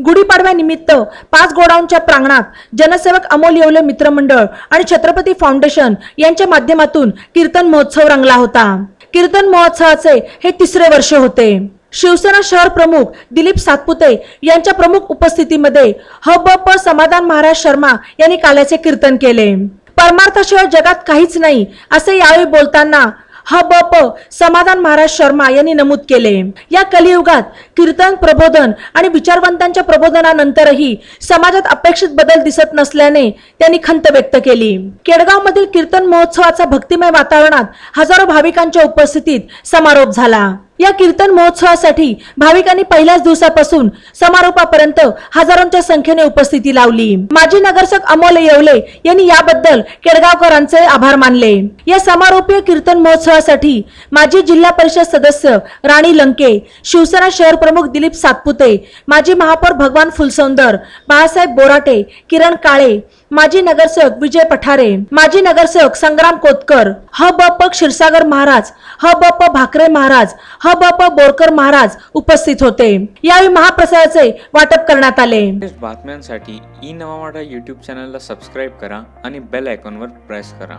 गुढीपाडव्यानिमित्त 5 गोडाऊनच्या प्रांगणात जनसेवक अमोल येवले मित्रमंडळ आणि छत्रपती फाउंडेशन यांच्या माध्यमातून कीर्तन महोत्सव रंगला होता। कीर्तन महोत्सवाचे हे 3रे वर्ष होते। शिवसेना शहर प्रमुख दिलीप सातपुते यांच्या प्रमुख उपस्थितीमध्ये हबप समाधान महाराज शर्मा यांनी काल्याचे कीर्तन केले। परमार्थाशिवाय जगात काहीच नाही असे यावेळी बोलताना हबप समाधान महाराज शर्मा यांनी नमूद केले। या कलियुगात कीर्तन प्रबोधन आणि विचारवंतांच्या प्रबोधनानंतरही समाजात अपेक्षित बदल दिसत नसल्याने त्यांनी खंत व्यक्त केली। केडगाव मधील कीर्तन महोत्सवाचा भक्तिमय वातावरणात हजारो भाविकांच्या उपस्थितीत समारोप झाला। या कीर्तन महोत्सवासाठी भाविकांनी पहिल्याच दिवसापासून समारोपापर्यंत हजारोंच्या संख्येने उपस्थिती लावली। माजी नगरसेवक अमोल येवले यांनी याबद्दल केडगावकरांचे आभार मानले। या समारोपीय कीर्तन महोत्सवासाठी माजी जिल्हा परिषद सदस्य राणी लंके, शिवसेना शहर प्रमुख दिलीप सातपुते, माजी महापौर भगवान फुलसौंदर, बाळासाहेब बोराटे, किरण काळे, माजी नगरसेवक विजय पठारे, माजी नगरसेवक संग्राम कोतकर, हबप क्षीरसागर महाराज, हबप भाकरे महाराज, हबप बोरकर महाराज उपस्थित होते। यावेळी महाप्रसादाचे वाटप करण्यात आले। बातम्यांसाठी ई नवा मराठा YouTube चॅनलला सबस्क्राइब करा आणि बेल आयकॉनवर प्रेस करा।